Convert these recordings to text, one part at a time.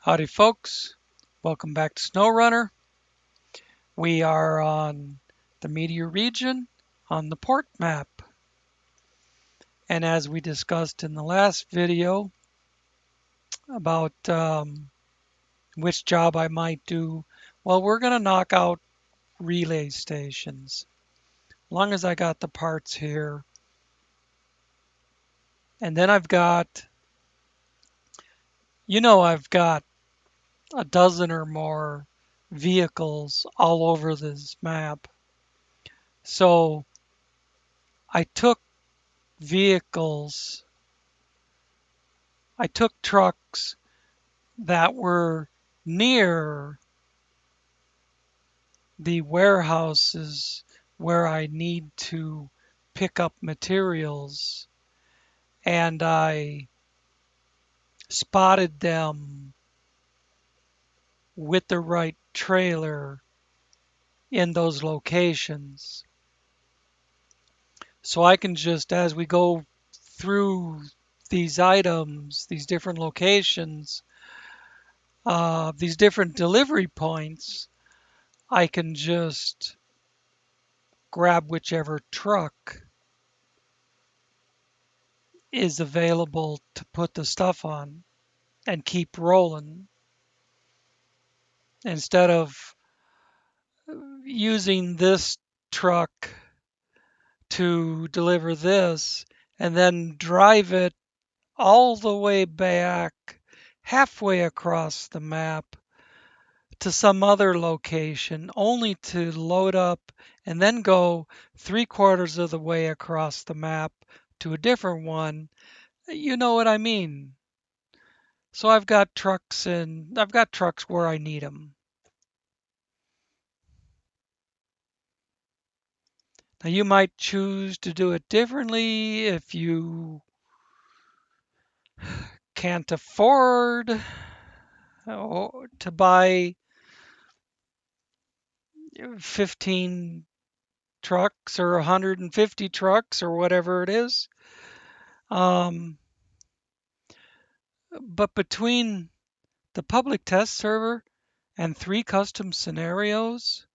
Howdy folks, welcome back to SnowRunner. We are on the Meteor region on the port map. And as we discussed in the last video about which job I might do, well, we're going to knock out relay stations. As long as I got the parts here. And then I've got a dozen or more vehicles all over this map. So I took vehicles, I took trucks that were near the warehouses where I need to pick up materials, and I spotted them with the right trailer in those locations. So I can just, as we go through these items, these different locations, these different delivery points, I can just grab whichever truck is available to put the stuff on and keep rolling instead of using this truck to deliver this and then drive it all the way back halfway across the map to some other location only to load up and then go 3/4 of the way across the map to a different one. You know what I mean? So I've got trucks where I need them. Now you might choose to do it differently if you can't afford to buy 15 trucks or 150 trucks or whatever it is. But between the public test server and 3 custom scenarios,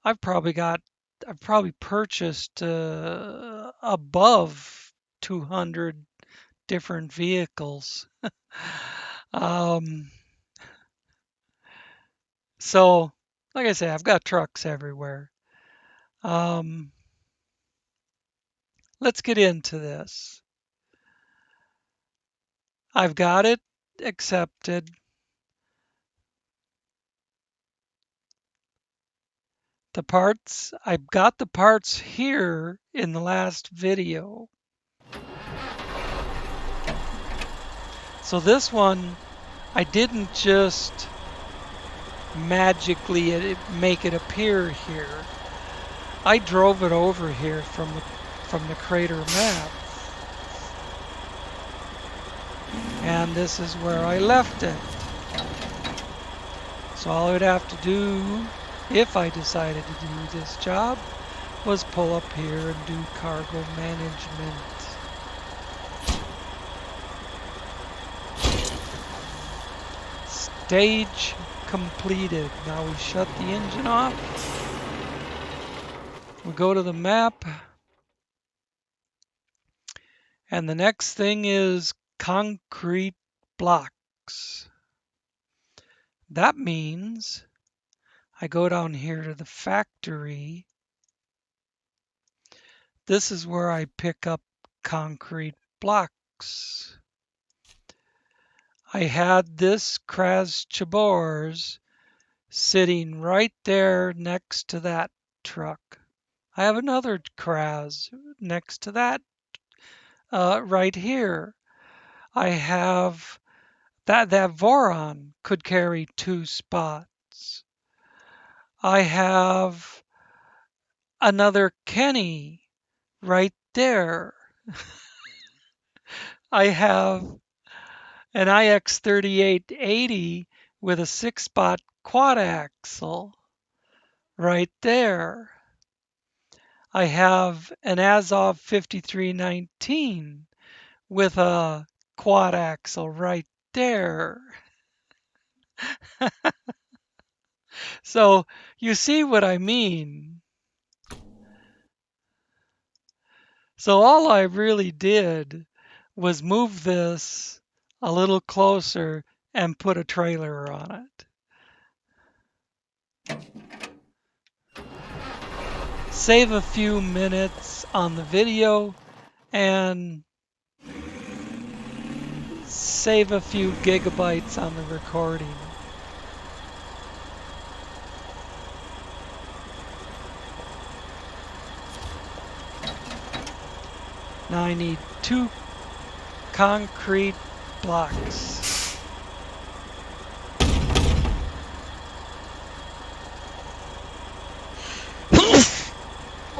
I've probably purchased above 200 different vehicles. um, so, like I say, I've got trucks everywhere. Let's get into this. I've got it accepted. The parts, I've got the parts here in the last video. So this one, I didn't just magically make it appear here. I drove it over here from the crater map. And this is where I left it. So all I would have to do, if I decided to do this job, was pull up here and do cargo management. Stage completed. Now we shut the engine off. We go to the map. And the next thing is concrete blocks. That means I go down here to the factory. This is where I pick up concrete blocks. I had this Kraz Chabors sitting right there next to that truck. I have another Kraz next to that right here. I have that Voron could carry 2 spots. I have another Kenny right there. I have an IX3880 with a 6-spot quad axle right there. I have an Azov 5319 with a quad axle right there. So you see what I mean. So all I really did was move this a little closer and put a trailer on it. Save a few minutes on the video and save a few gigabytes on the recording. Now I need 2 concrete blocks.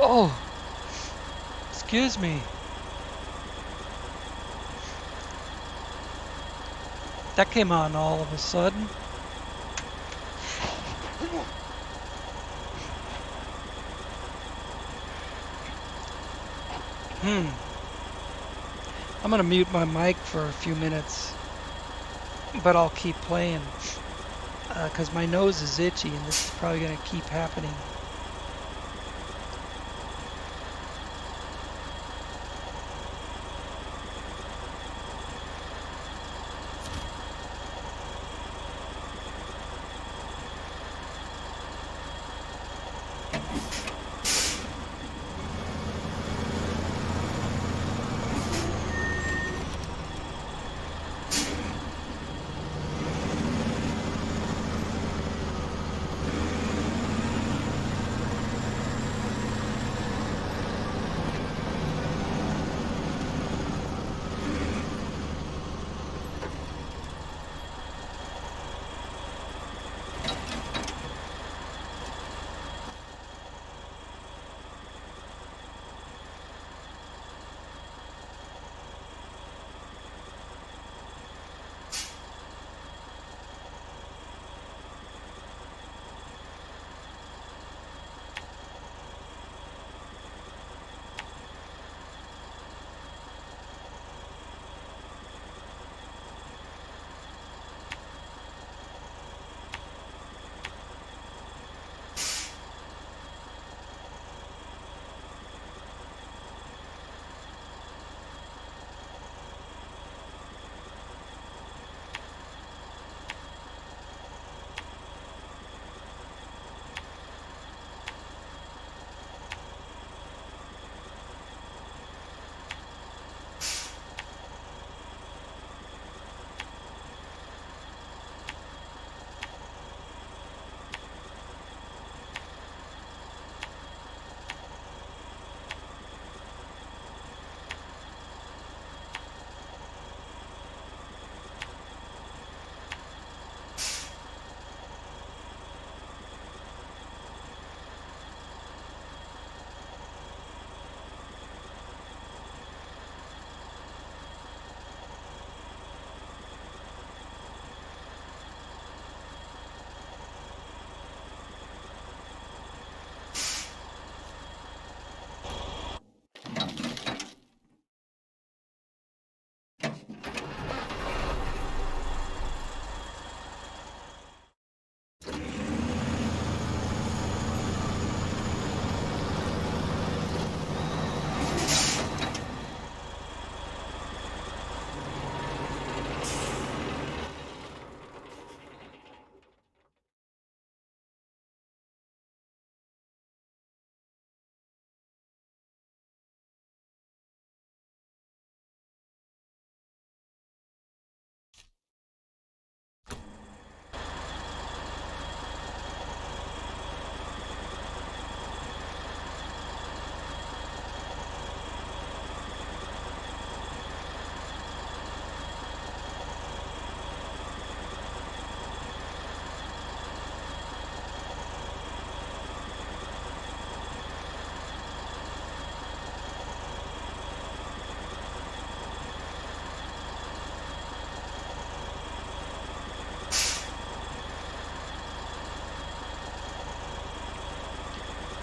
Oh, excuse me. That came on all of a sudden. I'm gonna mute my mic for a few minutes, but I'll keep playing because my nose is itchy and this is probably gonna keep happening.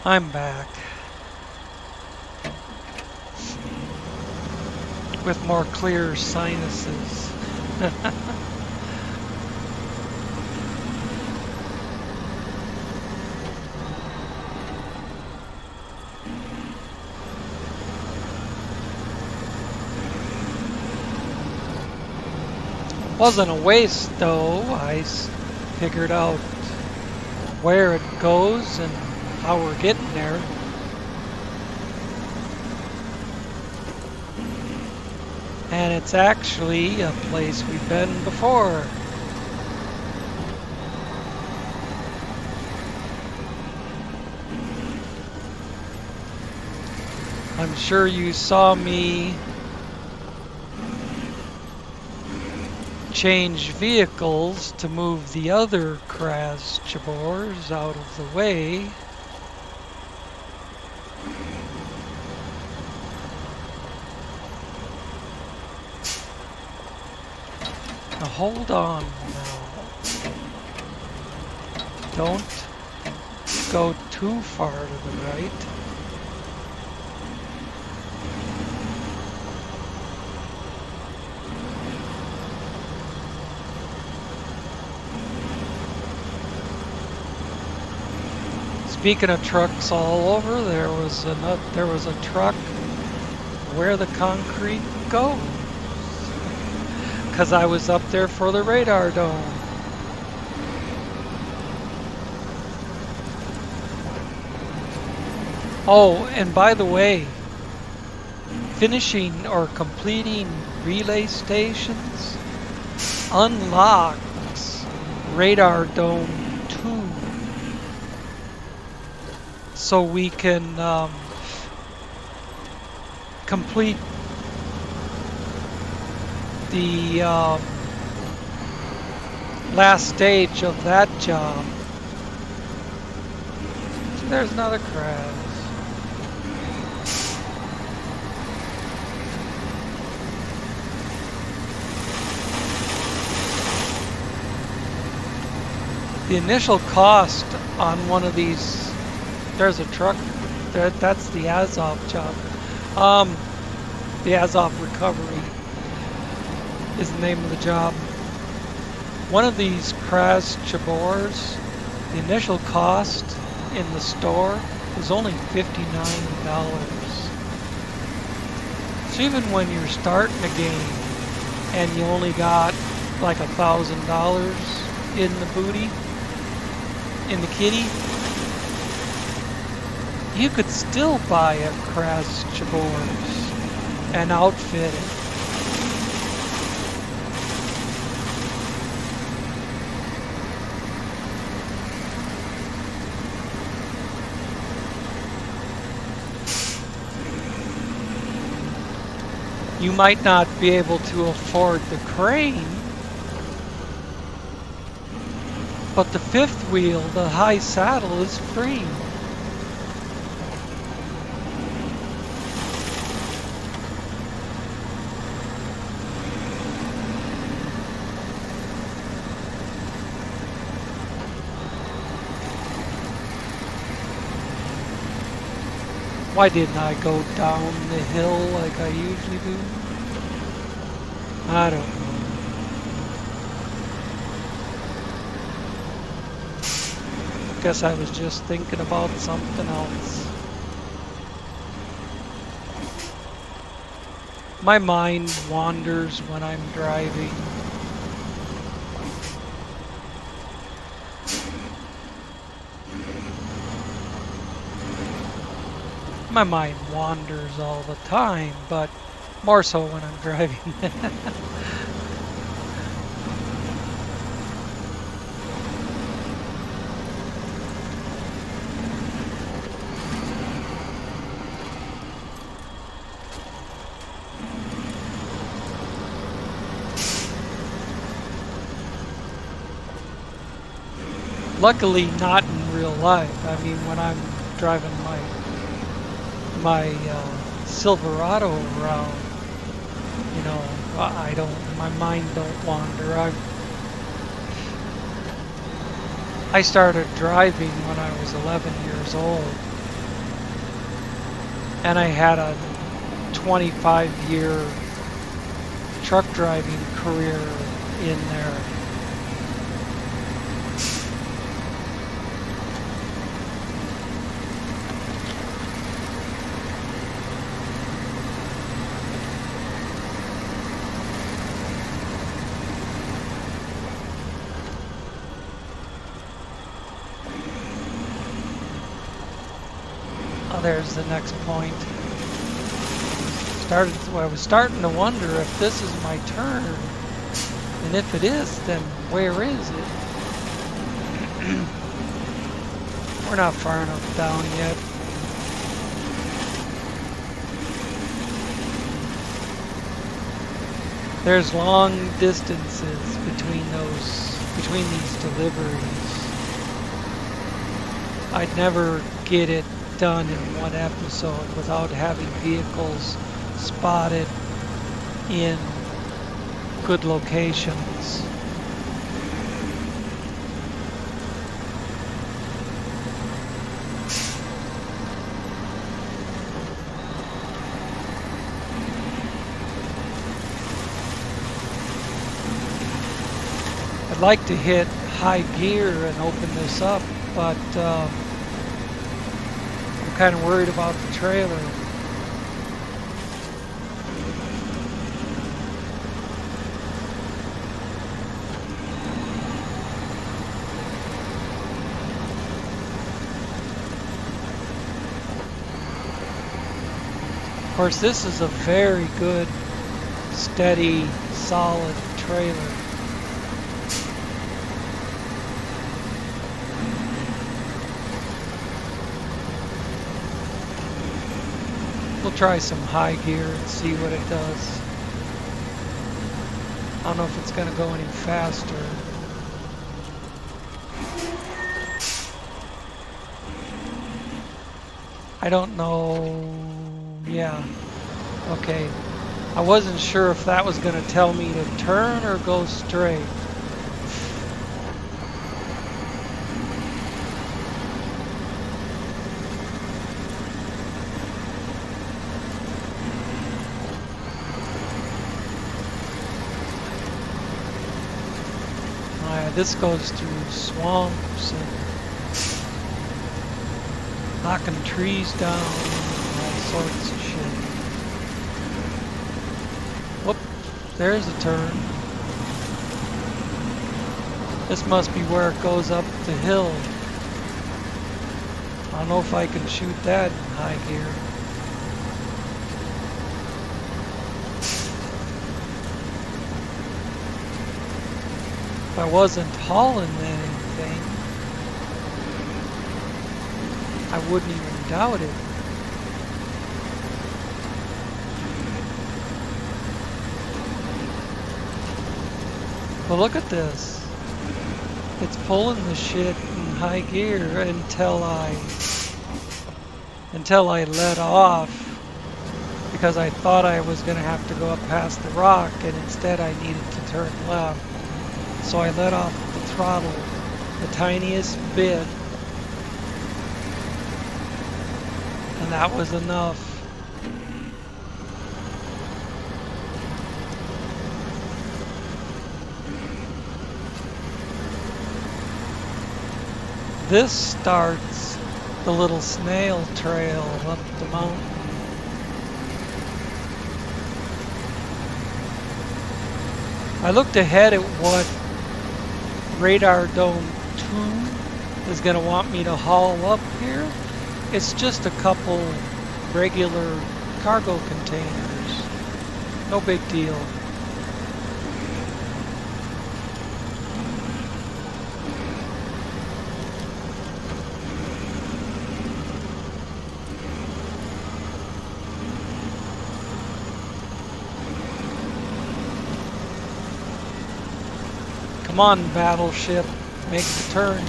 I'm back with more clear sinuses. Wasn't a waste though. Figured out where it goes and how we're getting there. And it's actually a place we've been before. I'm sure you saw me change vehicles to move the other crash chibors out of the way. Now hold on now. Don't go too far to the right. Speaking of trucks all over, there was a truck where the concrete goes. 'Cause I was up there for the radar dome. Oh, and by the way, finishing or completing relay stations unlocks radar dome 2. So we can complete the last stage of that job. So there's another crash. The initial cost on one of these, there's a truck, that's the Azov job. The Azov recovery is the name of the job. One of these crash chibors, the initial cost in the store was only $59. So even when you're starting a game and you only got like $1,000 in the booty, in the kitty, you could still buy a crash chibors and outfit it. You might not be able to afford the crane, but the fifth wheel, the high saddle, is free. Why didn't I go down the hill like I usually do? I don't know. Guess I was just thinking about something else. My mind wanders when I'm driving. My mind wanders all the time, but more so when I'm driving. Luckily, not in real life. I mean, when I'm driving my Silverado around, you know, my mind don't wander. I started driving when I was 11 years old, and I had a 25-year truck driving career in there. Oh, there's the next point. I was starting to wonder if this is my turn. And if it is, then where is it? We're not far enough down yet. There's long distances between these deliveries. I'd never get it done in one episode without having vehicles spotted in good locations. I'd like to hit high gear and open this up, but I'm kind of worried about the trailer. Of course, this is a very good, steady, solid trailer. We'll try some high gear and see what it does. I don't know if it's going to go any faster. I don't know. Yeah. Okay. I wasn't sure if that was going to tell me to turn or go straight. This goes through swamps and knocking trees down and all sorts of shit. Whoop, there's a turn. This must be where it goes up the hill. I don't know if I can shoot that in high gear. If I wasn't hauling anything, I wouldn't even doubt it. But look at this. It's pulling the shit in high gear until I let off, because I thought I was going to have to go up past the rock, and instead I needed to turn left. So I let off the throttle the tiniest bit, and that was enough. This starts the little snail trail up the mountain. I looked ahead at what Radar Dome 2 is going to want me to haul up here. It's just a couple regular cargo containers. No big deal. Come on, battleship, make the turn.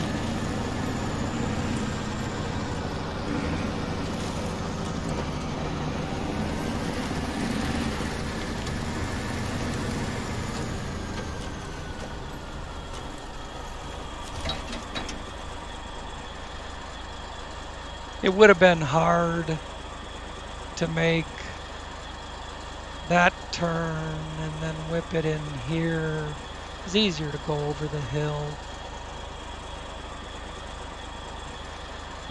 It would have been hard to make that turn and then whip it in here. It's easier to go over the hill.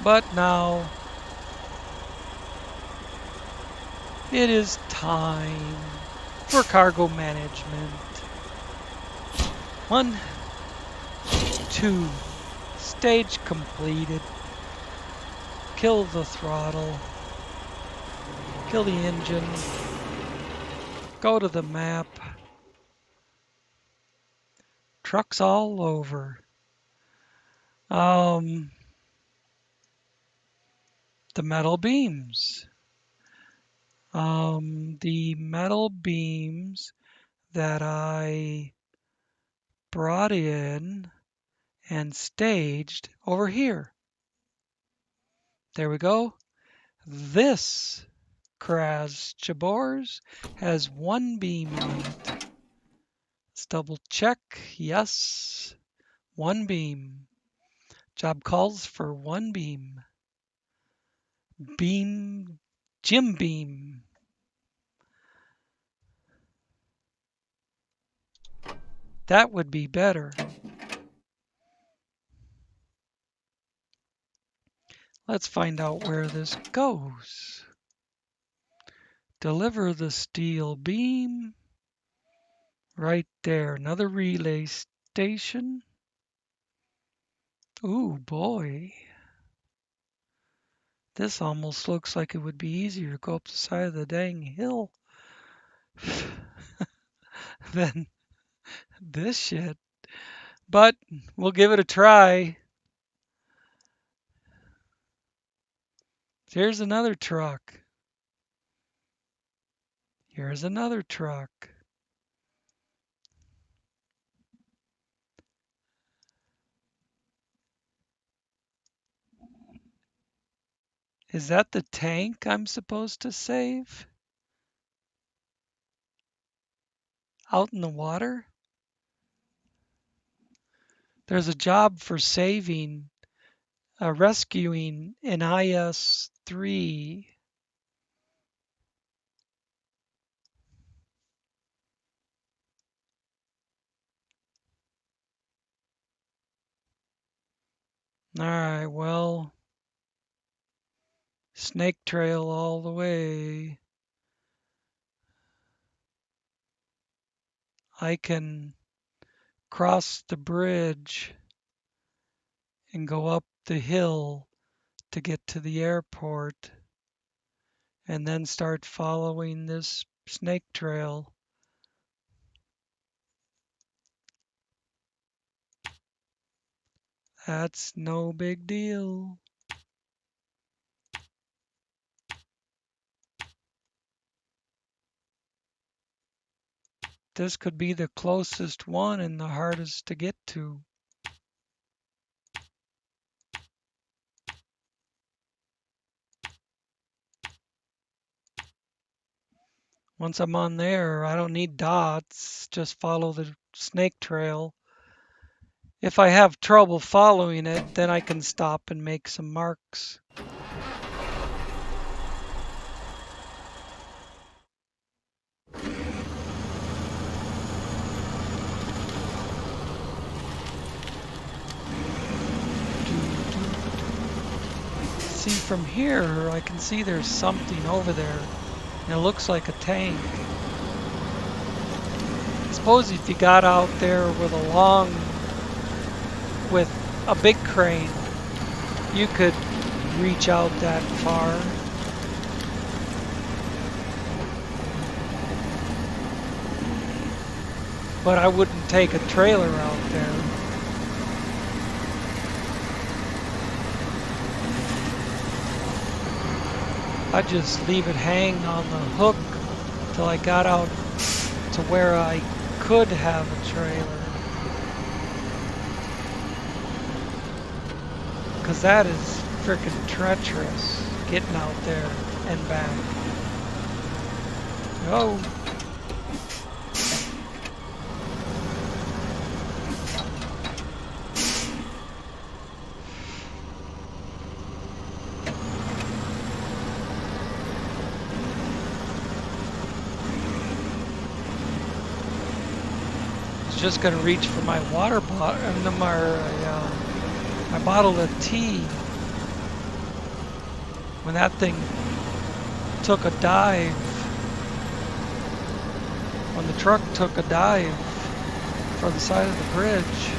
But now it is time for cargo management. 1, 2, stage completed. kill the throttle, kill the engine, go to the map. Trucks all over. The metal beams. The metal beams that I brought in and staged over here. There we go. This Kraz Chabors has one beam on it. Let's double check. Yes, one beam. Job calls for one beam. Beam, Jim beam. That would be better. Let's find out where this goes. Deliver the steel beam. Right there, another relay station. Ooh, boy. This almost looks like it would be easier to go up the side of the dang hill than this shit. But we'll give it a try. Here's another truck. Here's another truck. Is that the tank I'm supposed to save? Out in the water? There's a job for saving, rescuing an IS-3. All right, well, snake trail all the way. I can cross the bridge and go up the hill to get to the airport and then start following this snake trail. That's no big deal. This could be the closest one and the hardest to get to. Once I'm on there, I don't need dots, just follow the snake trail. If I have trouble following it, then I can stop and make some marks. See, from here, I can see there's something over there. And it looks like a tank. I suppose if you got out there with a big crane, you could reach out that far. But I wouldn't take a trailer out there. I'd just leave it hang on the hook till I got out to where I could have a trailer. Because that is frickin' treacherous, getting out there and back. Oh. Just gonna reach for my water bottle, my bottle of tea. When that thing took a dive, when the truck took a dive for the side of the bridge.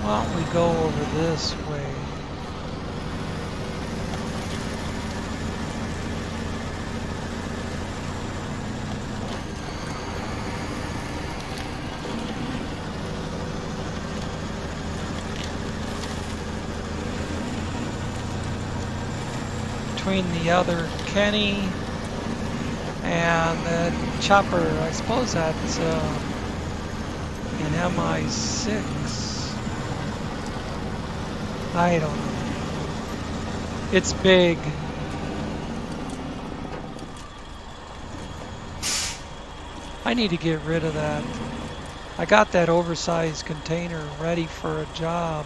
Why don't we go over this way? Between the other Kenny and the chopper, I suppose that's an MI6. I don't know. It's big. I need to get rid of that. I got that oversized container ready for a job,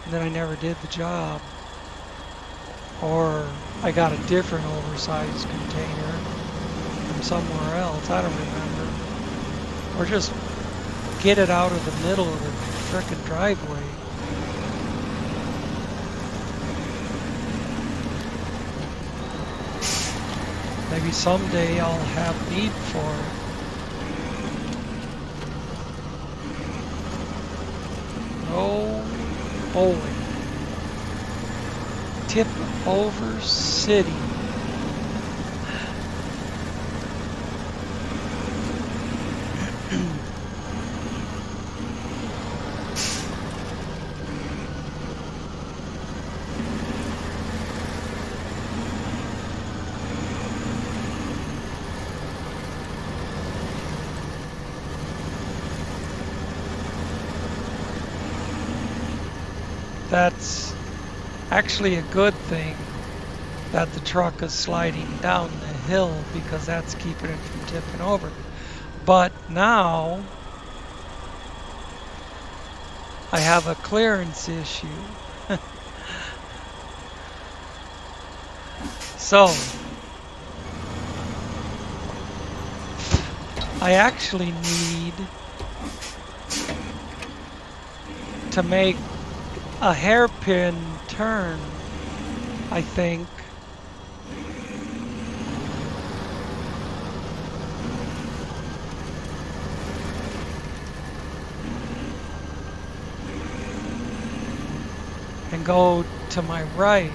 and then I never did the job. Or I got a different oversized container from somewhere else, I don't remember. Or just get it out of the middle of the frickin' driveway. Maybe someday I'll have need for it. Oh boy. Tip over city. That's actually a good thing that the truck is sliding down the hill, because that's keeping it from tipping over. But now I have a clearance issue. So I actually need to make a hairpin turn, I think. And go to my right.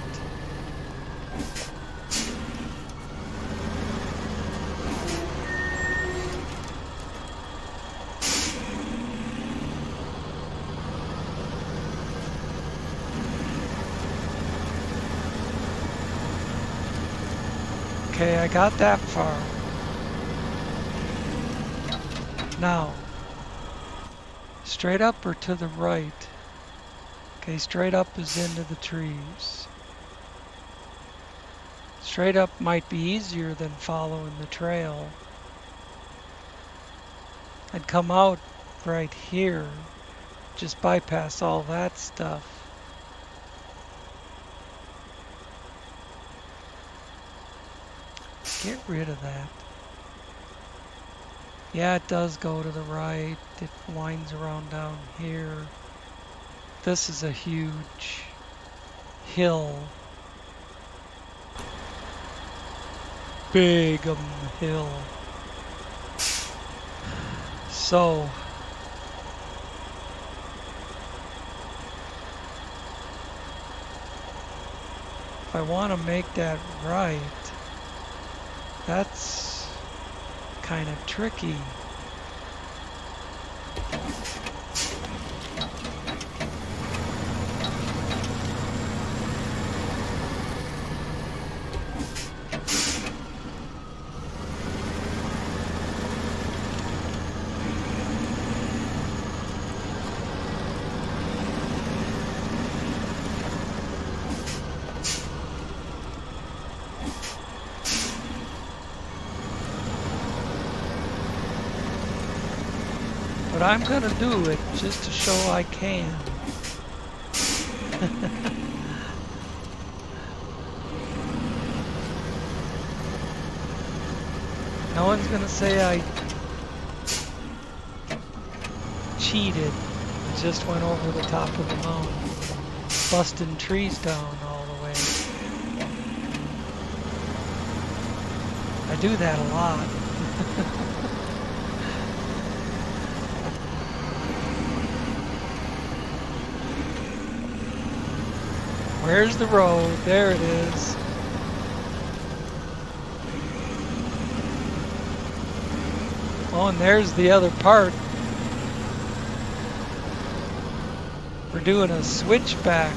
Okay, I got that far. Now, straight up or to the right? Okay, straight up is into the trees. Straight up might be easier than following the trail. I'd come out right here, just bypass all that stuff. Get rid of that. Yeah, it does go to the right. It winds around down here. This is a huge hill. Big hill. So if I want to make that right, that's kind of tricky. But I'm gonna do it just to show I can. No one's gonna say I cheated. Just went over the top of the mountain, busting trees down all the way. I do that a lot. Where's the road? There it is. Oh, and there's the other part. We're doing a switchback.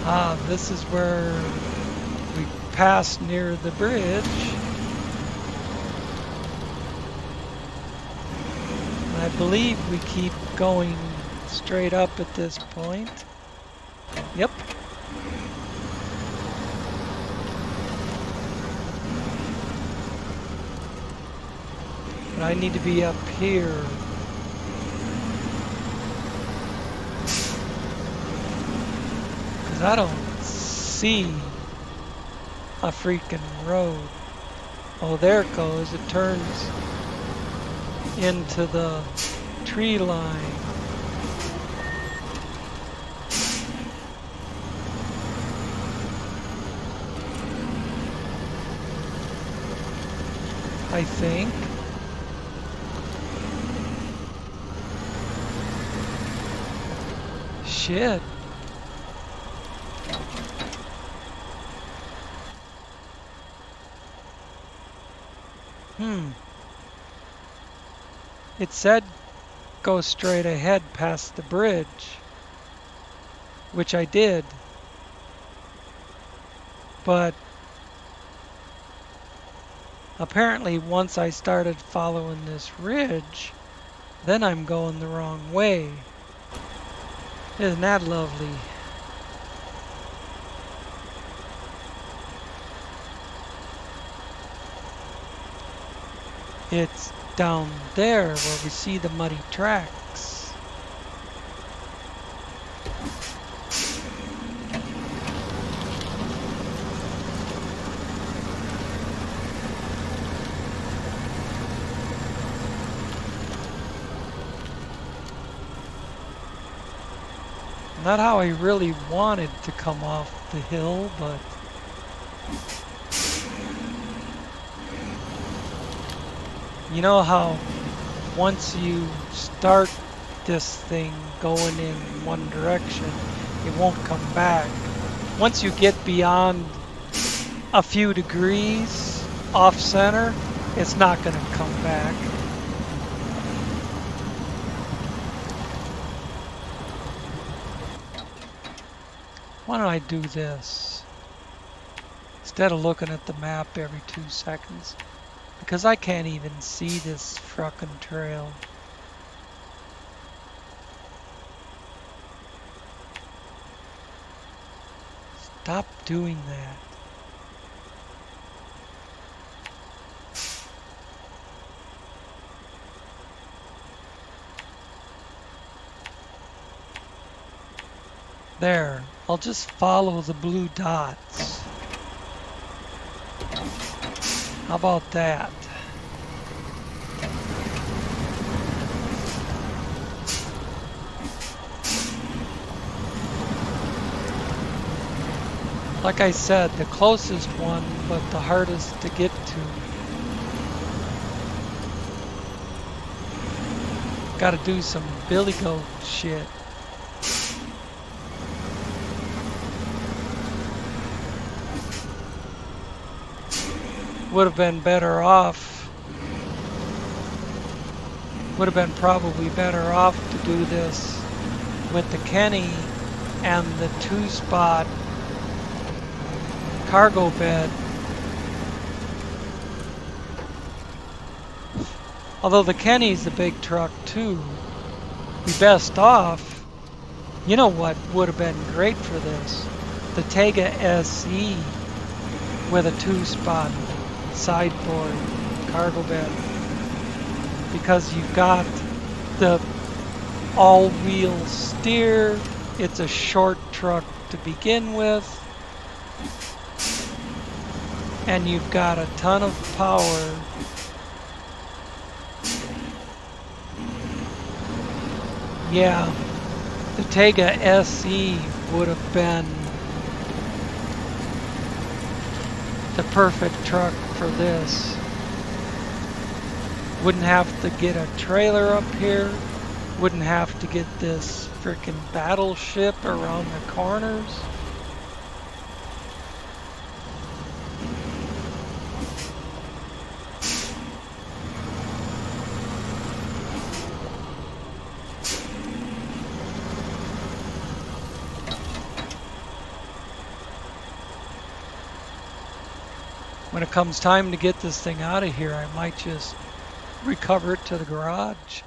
Ah, this is where we pass near the bridge. And I believe we keep going straight up at this point. Yep. But I need to be up here. Because I don't see a freaking road. Oh, there it goes. It turns into the tree line. I think. Shit. It said go straight ahead past the bridge, which I did. But apparently once I started following this ridge, then I'm going the wrong way. Isn't that lovely? It's down there where we see the muddy tracks. Not how I really wanted to come off the hill, but you know how once you start this thing going in one direction, it won't come back. Once you get beyond a few degrees off center, it's not going to come back. Why don't I do this instead of looking at the map every 2 seconds? Because I can't even see this frickin' trail. Stop doing that. There, I'll just follow the blue dots. How about that? Like I said, the closest one, but the hardest to get to. Gotta do some billy goat shit. Would have been better off. Would have been probably better off to do this with the Kenny and the 2-spot cargo bed. Although the Kenny's a big truck too, be best off. You know what would have been great for this? The Tega SE with a 2-spot sideboard cargo bed, because you've got the all-wheel steer. It's a short truck to begin with, and you've got a ton of power. Yeah, the Tega SE would have been the perfect truck for this. Wouldn't have to get a trailer up here. Wouldn't have to get this freaking battleship around the corners. When it comes time to get this thing out of here, I might just recover it to the garage.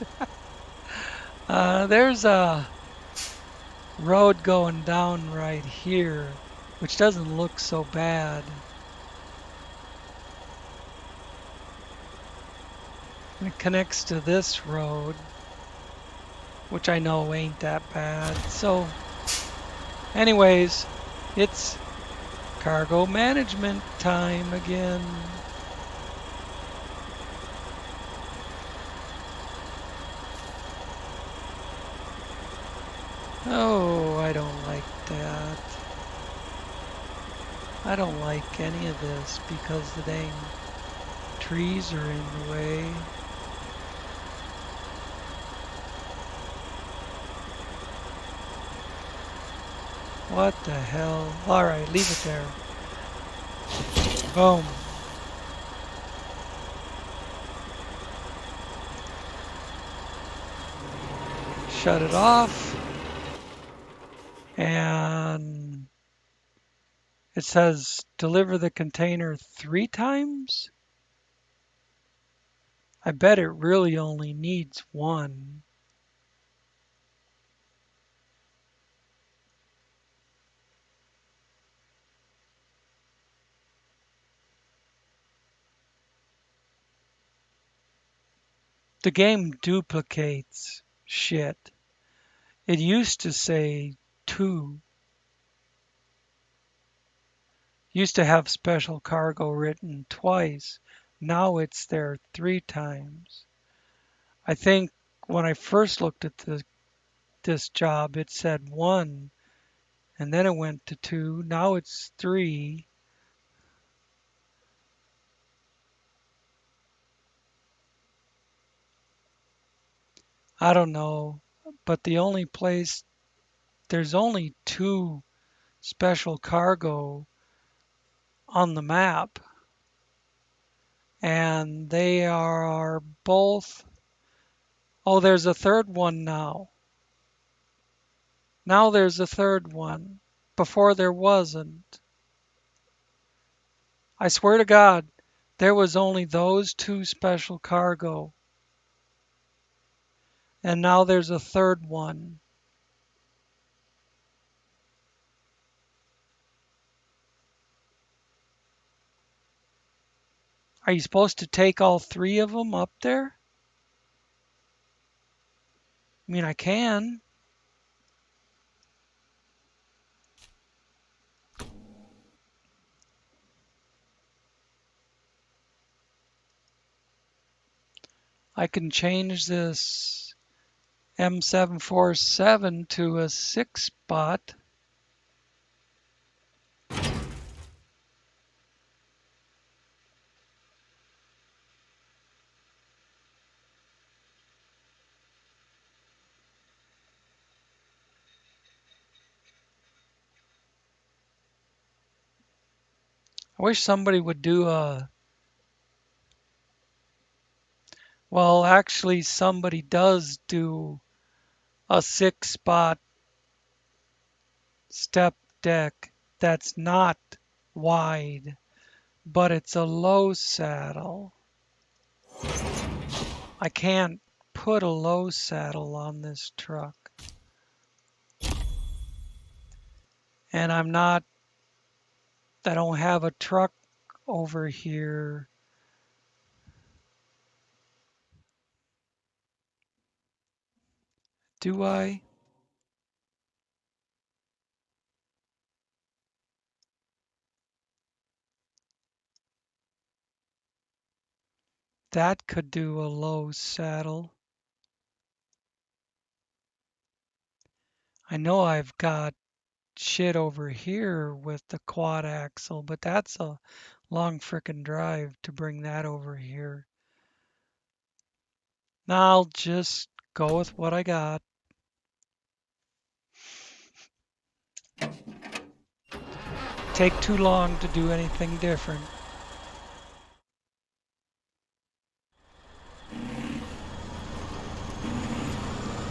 There's a road going down right here, which doesn't look so bad. And it connects to this road, which I know ain't that bad. So, anyways, it's cargo management time again. Oh, I don't like that. I don't like any of this because the dang trees are in the way. What the hell? Alright, leave it there. Boom. Shut it off. And it says deliver the container 3 times? I bet it really only needs 1. The game duplicates shit. It used to say 2. Used to have special cargo written twice. Now it's there 3 times. I think when I first looked at this job, it said 1, and then it went to 2. Now it's 3. I don't know, but there's only 2 special cargo on the map, and they are both. Oh, there's a third one now. Now there's a third one. Before there wasn't. I swear to God, there was only those 2 special cargo, and now there's a third one. Are you supposed to take all 3 of them up there? I mean, I can. I can change this M747 to a 6 spot. I wish somebody would do a, well, actually somebody does do a 6 spot step deck that's not wide, but it's a low saddle. I can't put a low saddle on this truck. And I don't have a truck over here. Do I? That could do a low saddle. I know I've got shit over here with the quad axle, but that's a long frickin' drive to bring that over here. Now I'll just go with what I got. Take too long to do anything different.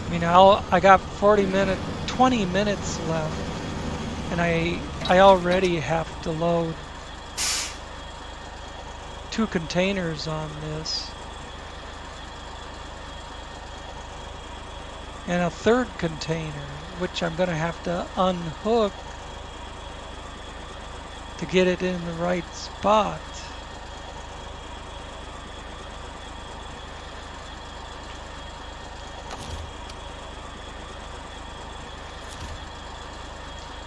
I mean, I got 20 minutes left, and I already have to load 2 containers on this, and a third container, which I'm going to have to unhook to get it in the right spot.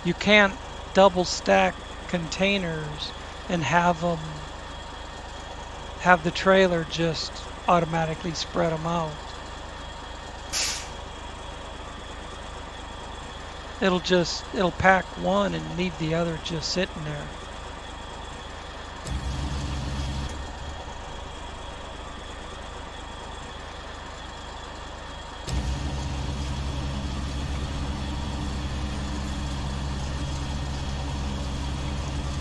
You can't double stack containers and have the trailer just automatically spread them out. It'll pack one and leave the other just sitting there.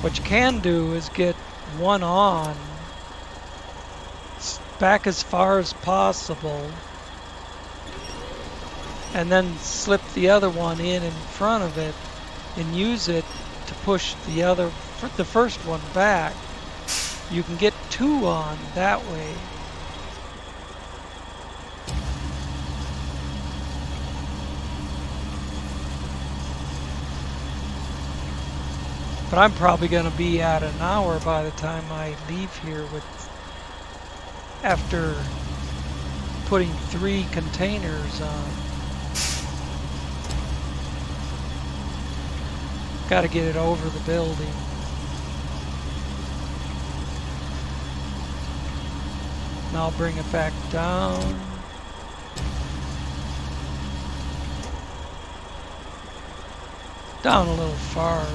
What you can do is get one on back as far as possible, and then slip the other one in front of it and use it to push the first one back. You can get 2 on that way. But I'm probably going to be at an hour by the time I leave here after putting 3 containers on. Got to get it over the building. Now I'll bring it back down. Down a little far.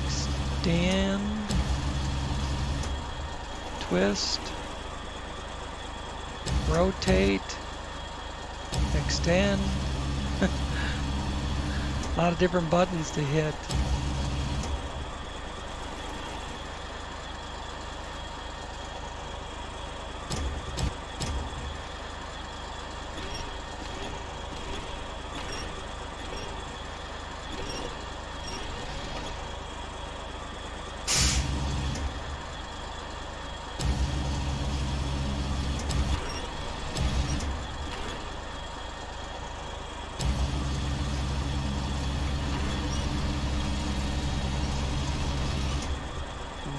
Extend. Twist. Rotate. Extend. A lot of different buttons to hit.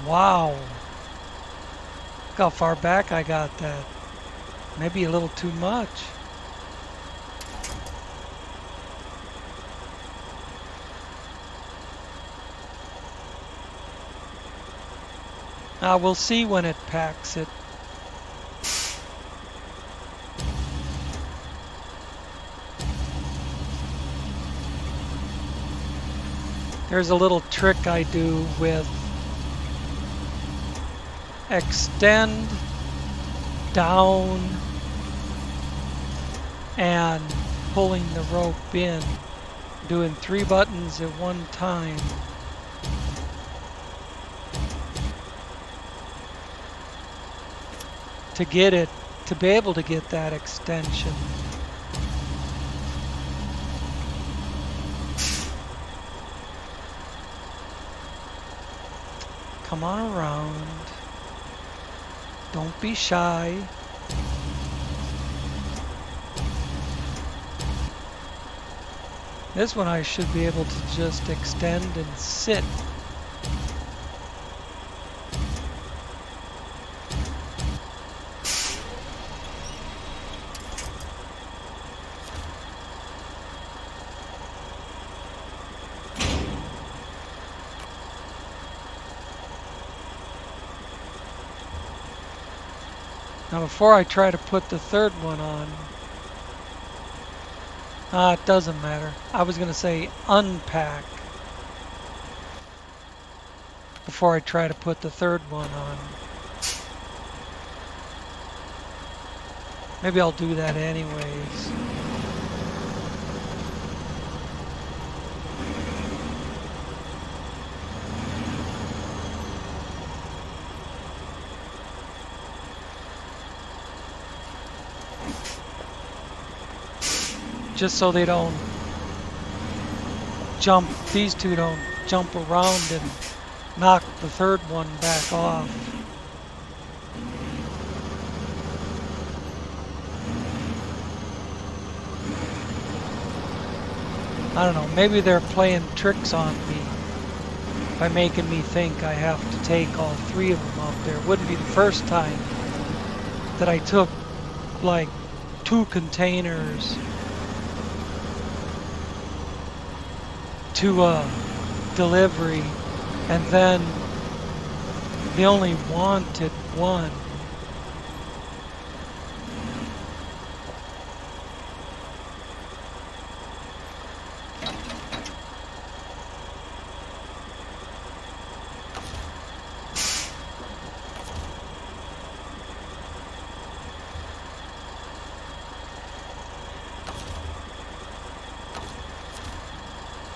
Wow. Look how far back I got that. Maybe a little too much. We'll see when it packs it. There's a little trick I do with extend, down, and pulling the rope in, doing 3 buttons at one time. To be able to get that extension. Come on around. Don't be shy. This one I should be able to just extend and sit. Now before I try to put the third one on, it doesn't matter. I was going to say unpack. before I try to put the third one on. Maybe I'll do that anyways. Just so they don't jump, these two don't jump around and knock the third one back off. I don't know, maybe they're playing tricks on me by making me think I have to take all three of them up there. It wouldn't be the first time that I took like 2 containers to a delivery and then they only wanted one.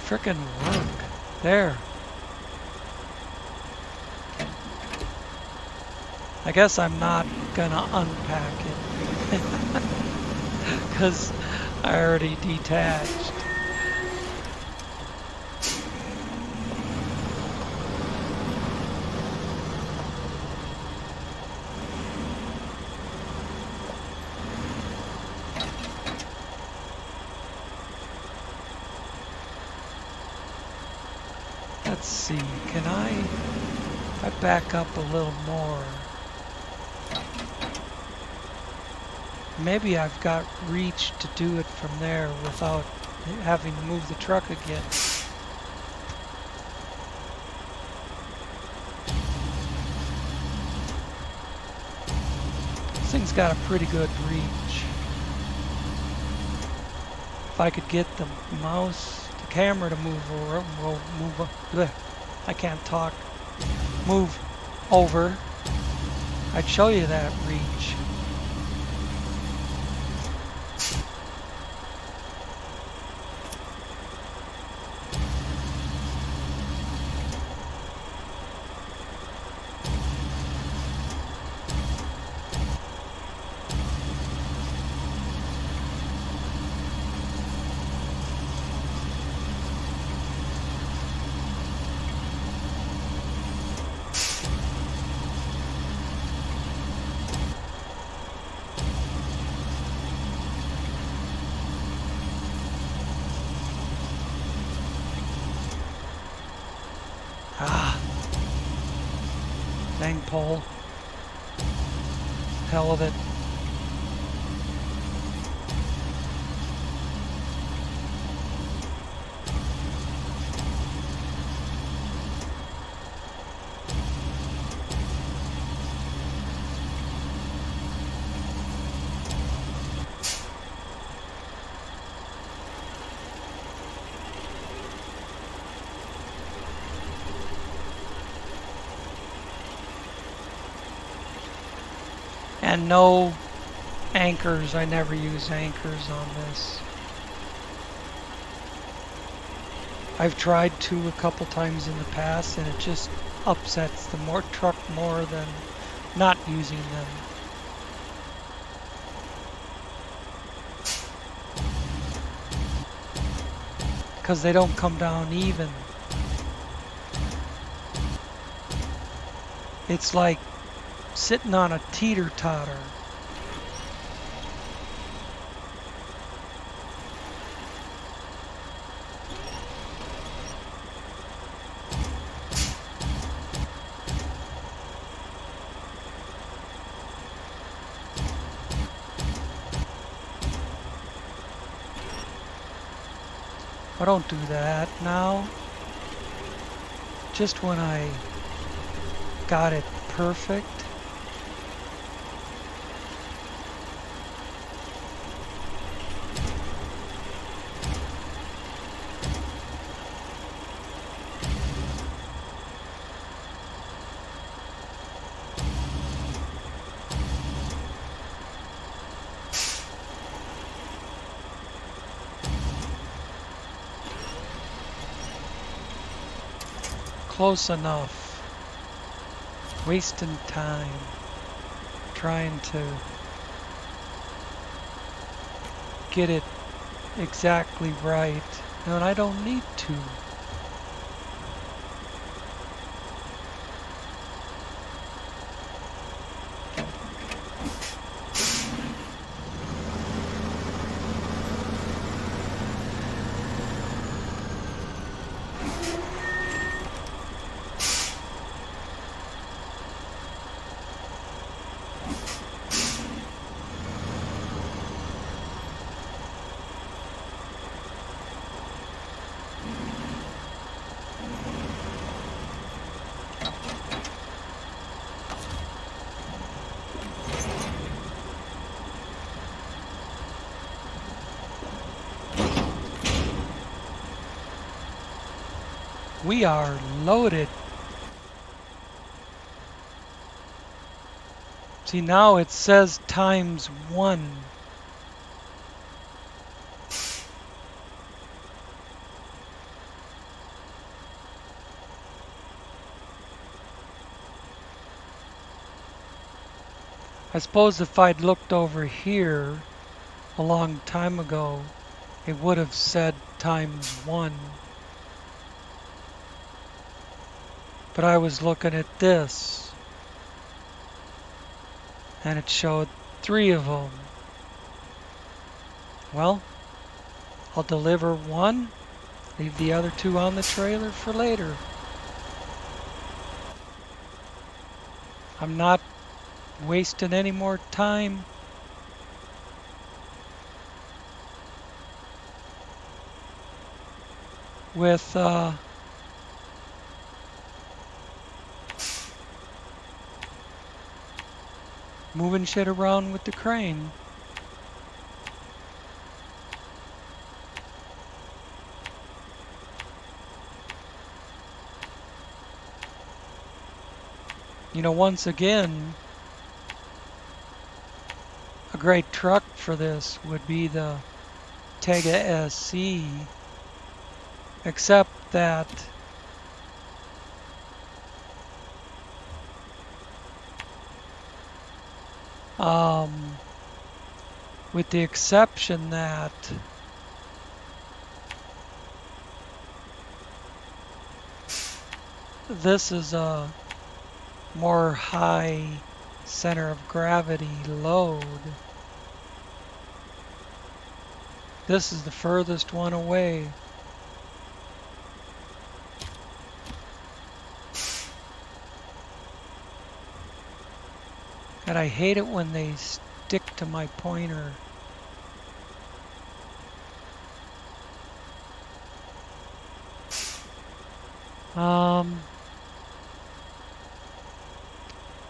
Frickin' work. There. I guess I'm not gonna unpack it. Because I already detached. Let's see, can if I back up a little more, maybe I've got reach to do it from there without having to move the truck again. This thing's got a pretty good reach. If I could get the camera to move over, I can't talk, move over, I'd show you that reach. Dang pole. Hell of it. And no anchors. I never use anchors on this. I've tried to a couple times in the past and it just upsets the truck more than not using them. Because they don't come down even. It's like sitting on a teeter-totter. I don't do that now. Just when I got it perfect. close enough. Wasting time trying to get it exactly right, and I don't need to. We are loaded. See, now it says ×1. I suppose if I'd looked over here a long time ago, it would have said ×1. But I was looking at this, and it showed 3 of them. Well, I'll deliver 1, leave the other 2 on the trailer for later. I'm not wasting any more time. With moving shit around with the crane. You know, once again, a great truck for this would be the Tega SC, except that with the exception that this is a more high center of gravity load. This is the furthest one away. And I hate it when they stick to my pointer.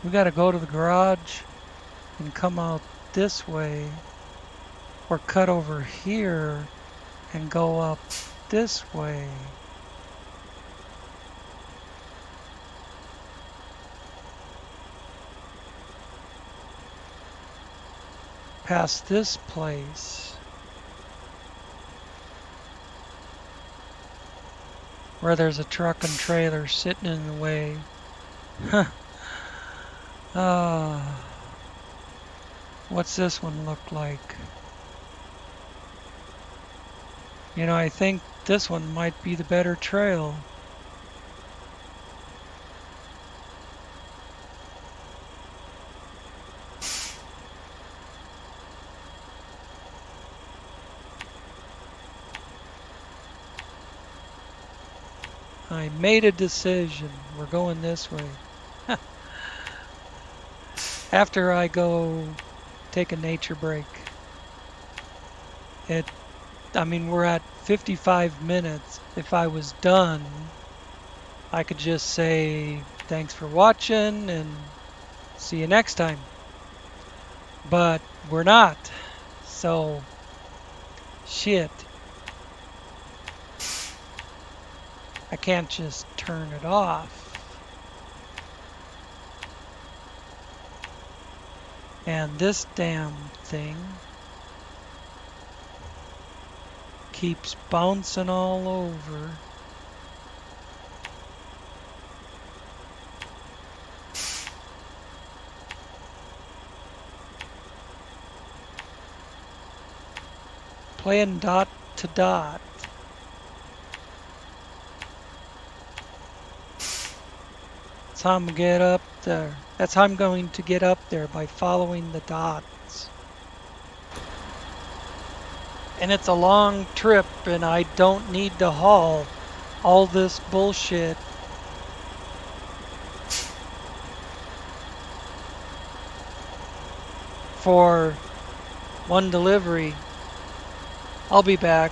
We gotta go to the garage and come out this way, or cut over here and go up this way. Past this place where there's a truck and trailer sitting in the way. What's this one look like? You know, I think this one might be the better trail. I made a decision. We're going this way. After I go take a nature break. I mean, we're at 55 minutes. If I was done, I could just say thanks for watching and see you next time. But we're not. So, shit. I can't just turn it off. And this damn thing keeps bouncing all over. playing dot to dot. That's how I'm gonna get up there. That's how I'm going to get up there, by following the dots. And it's a long trip, and I don't need to haul all this bullshit for one delivery. I'll be back.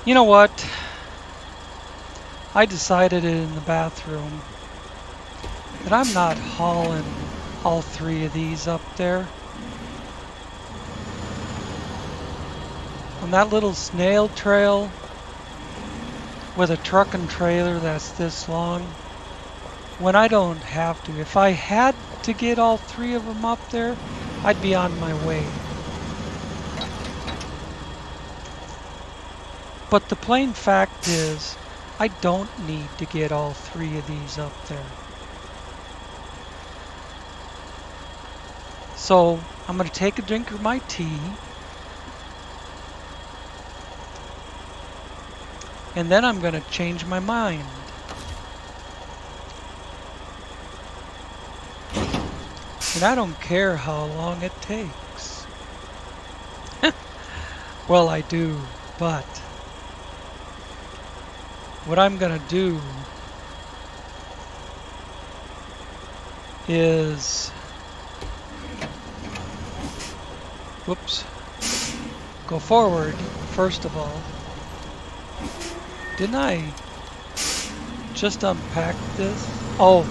You know what? I decided in the bathroom that I'm not hauling all three of these up there. On that little snail trail with a truck and trailer that's this long, when I don't have to. If I had to get all three of them up there, I'd be on my way. But the plain fact is, I don't need to get all three of these up there. So I'm going to take a drink of my tea, and then I'm going to change my mind. And I don't care how long it takes. Well, I do, but what I'm going to do is, whoops, go forward first of all. Didn't I just unpack this? Oh,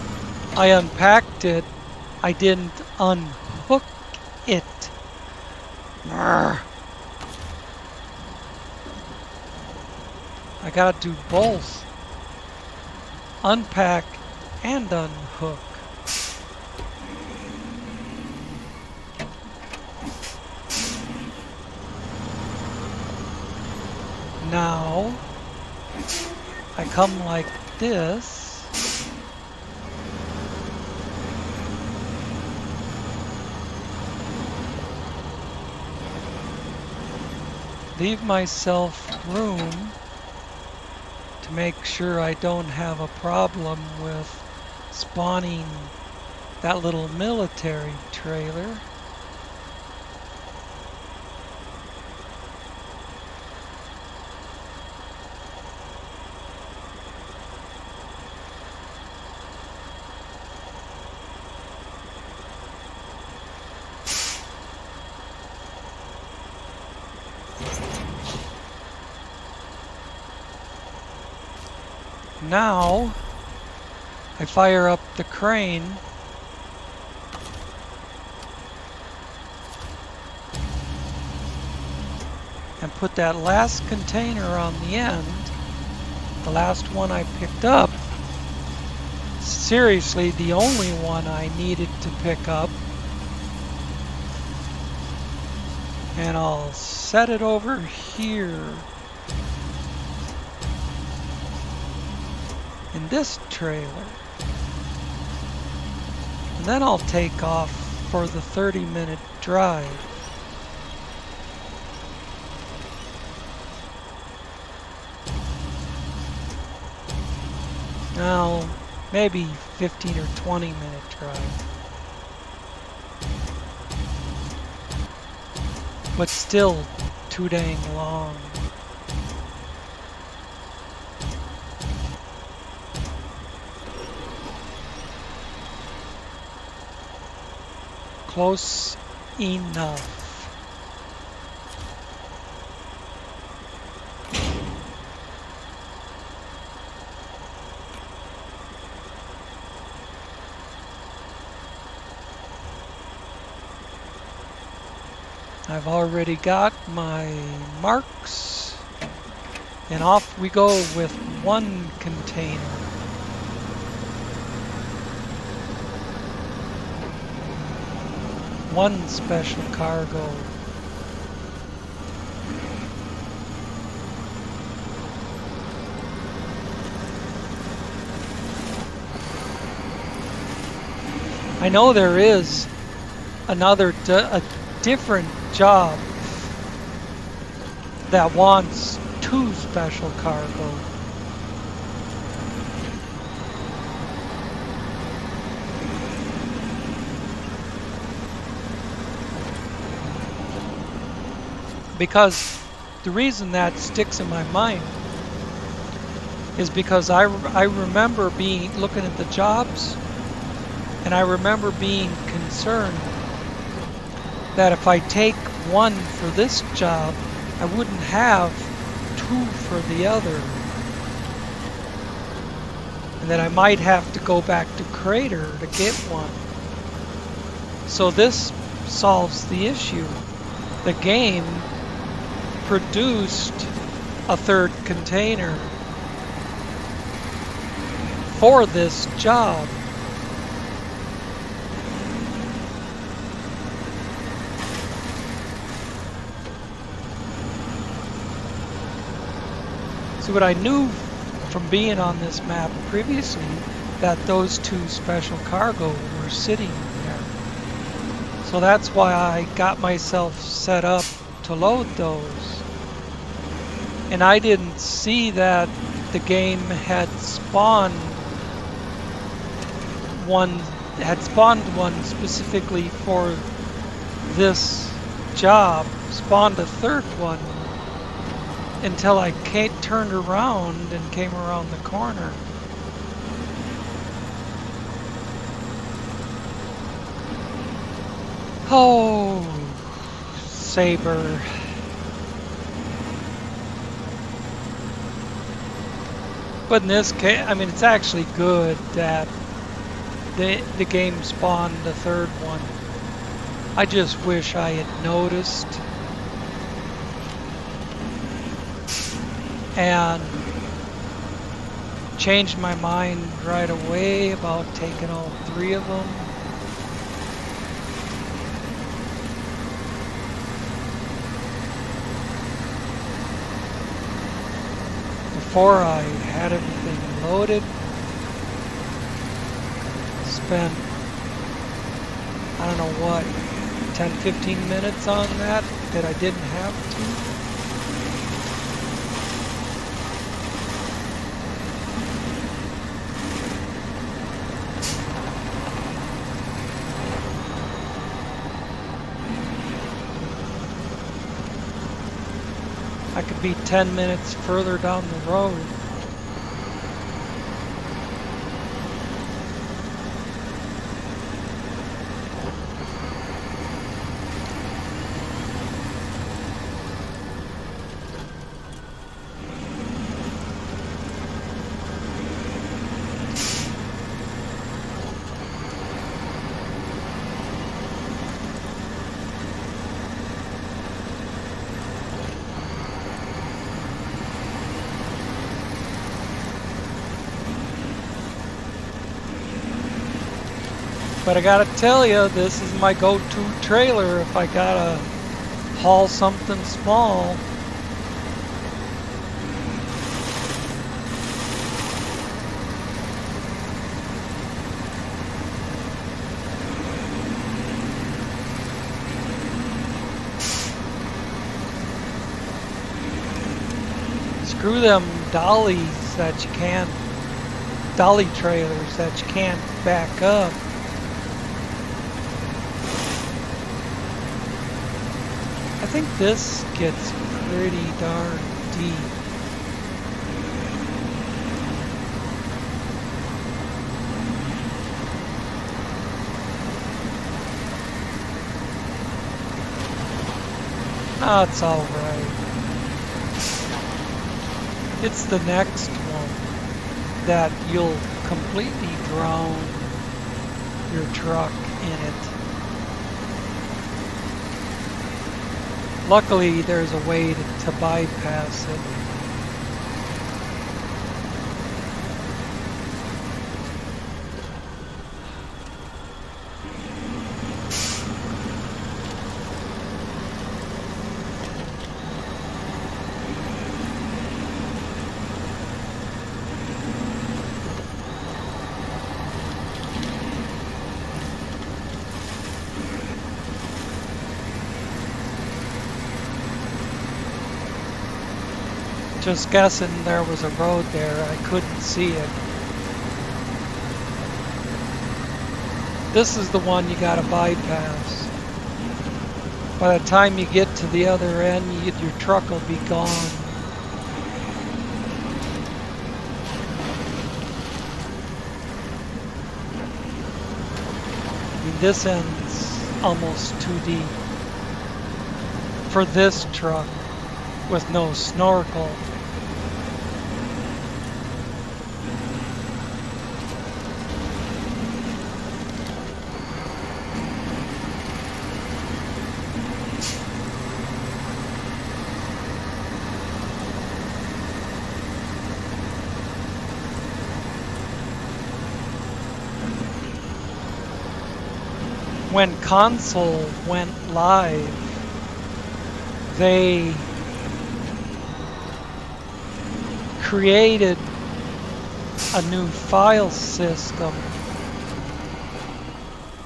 I unpacked it. I didn't unhook it. Arrgh. I gotta do both. Unpack and unhook. Now I come like this. Leave myself room to make sure I don't have a problem with spawning that little military trailer. Now I fire up the crane and put that last container on the end, the last one I picked up, seriously the only one I needed to pick up, and I'll set it over here in this trailer. And then I'll take off for the 30-minute drive. Now, maybe 15 or 20-minute drive. But still too dang long. Close enough. I've already got my marks, and off we go with one container. One special cargo. I know there is a different job that wants 2 special cargo. Because the reason that sticks in my mind is because I remember looking at the jobs, and I remember being concerned that if I take 1 for this job, I wouldn't have 2 for the other. And that I might have to go back to Crater to get 1. So this solves the issue. The game produced a 3rd container for this job. So what I knew from being on this map previously, that those 2 special cargo were sitting there. So that's why I got myself set up to load those. And I didn't see that the game had spawned one specifically for this job, spawned a 3rd one, until I turned around and came around the corner. Oh, Saber. But in this case, I mean, it's actually good that the game spawned the 3rd one. I just wish I had noticed and changed my mind right away about taking all 3 of them. before I had everything loaded. Spent, I don't know what, 10-15 minutes on that I didn't have to. I could be 10 minutes further down the road. But I gotta tell you, this is my go-to trailer if I gotta haul something small. Screw them dollies that you can't, dolly trailers that you can't back up. I think this gets pretty darn deep. Oh, it's all right. It's the next one that you'll completely drown your truck in it. Luckily, there's a way to bypass it. Just guessing there was a road there. I couldn't see it. This is the one you gotta bypass. By the time you get to the other end, your truck will be gone. I mean, this end's almost too deep for this truck with no snorkel. When console went live, they created a new file system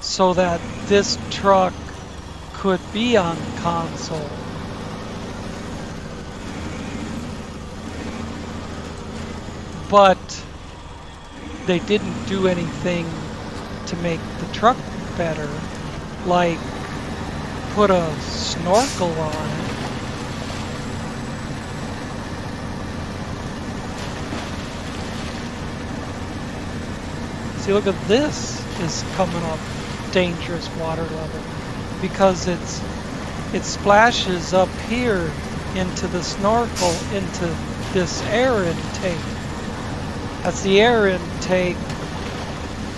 so that this truck could be on console. But they didn't do anything to make the truck better, like put a snorkel on it. See, look at this is coming up dangerous water level because it splashes up here into the snorkel into this air intake. That's the air intake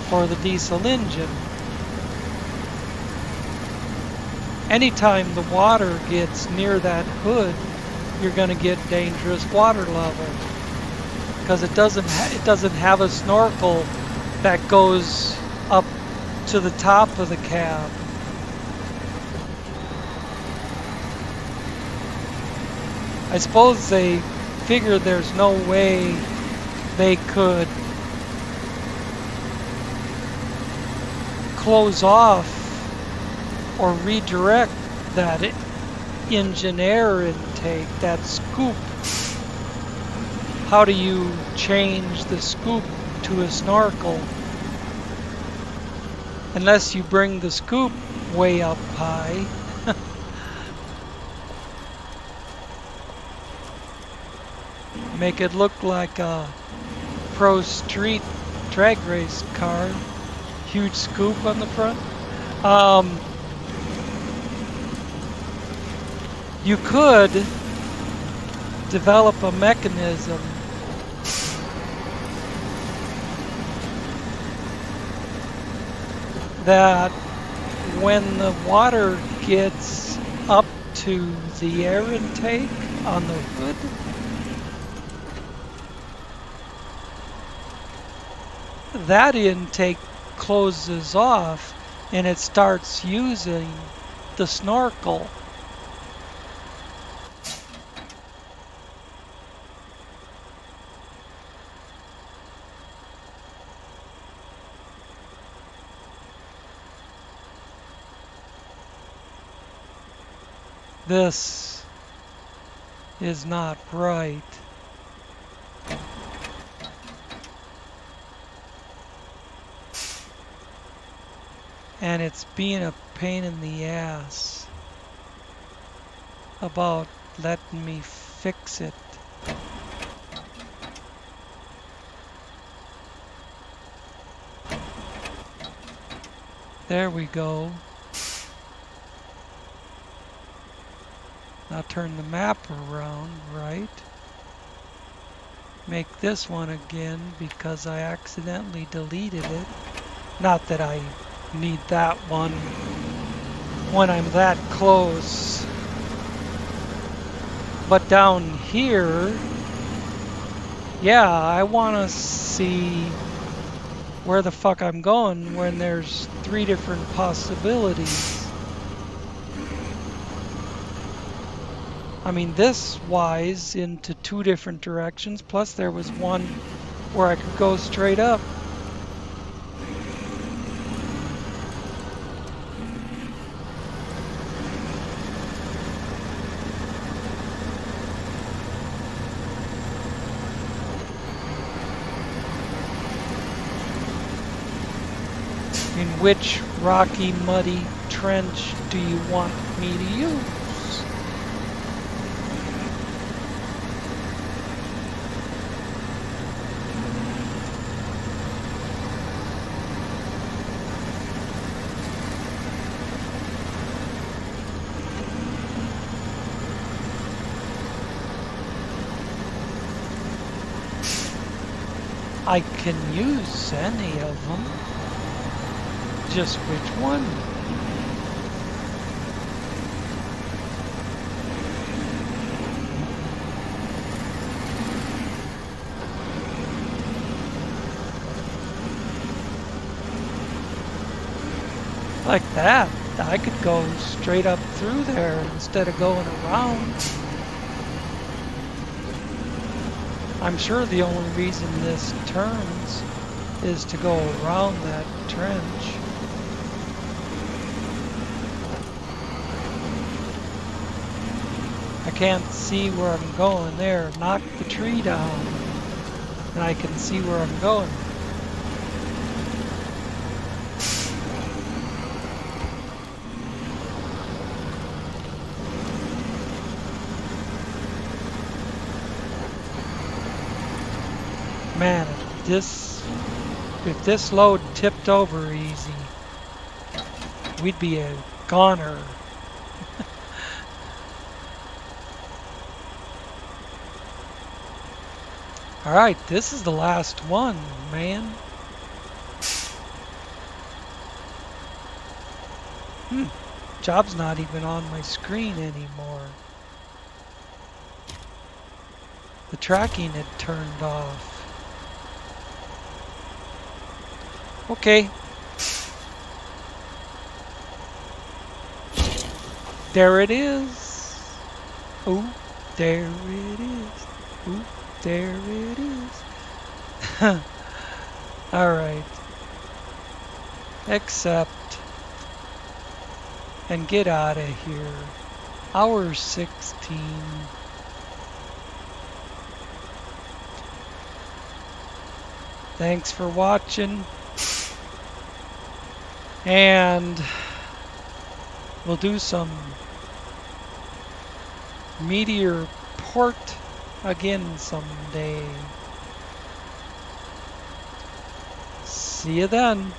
for the diesel engine. Anytime the water gets near that hood, you're going to get dangerous water level because it doesn't have a snorkel that goes up to the top of the cab. I suppose they figure there's no way they could close off or redirect that engine air intake, that scoop. How do you change the scoop to a snorkel? Unless you bring the scoop way up high. Make it look like a pro street drag race car. Huge scoop on the front. You could develop a mechanism that when the water gets up to the air intake on the hood, that intake closes off and it starts using the snorkel. This is not right. And it's being a pain in the ass about letting me fix it. There we go. Now turn the map around, right? Make this one again because I accidentally deleted it. Not that I need that one when I'm that close. But down here, yeah, I want to see where the fuck I'm going when there's 3 different possibilities. I mean, this wise into 2 different directions, plus there was one where I could go straight up. In which rocky, muddy trench do you want me to use? I can use any of them. Just which one? Like that. I could go straight up through there instead of going around. I'm sure the only reason this turns is to go around that trench. I can't see where I'm going there. Knock the tree down and I can see where I'm going. Man, if this load tipped over easy, we'd be a goner. Alright, this is the last one, man. Job's not even on my screen anymore. The tracking had turned off. Okay. There it is. Oh, there it is. Oop, there it is. All right. Accept and get out of here. Hour 16. Thanks for watching. And we'll do some Meteor port again someday. See you then.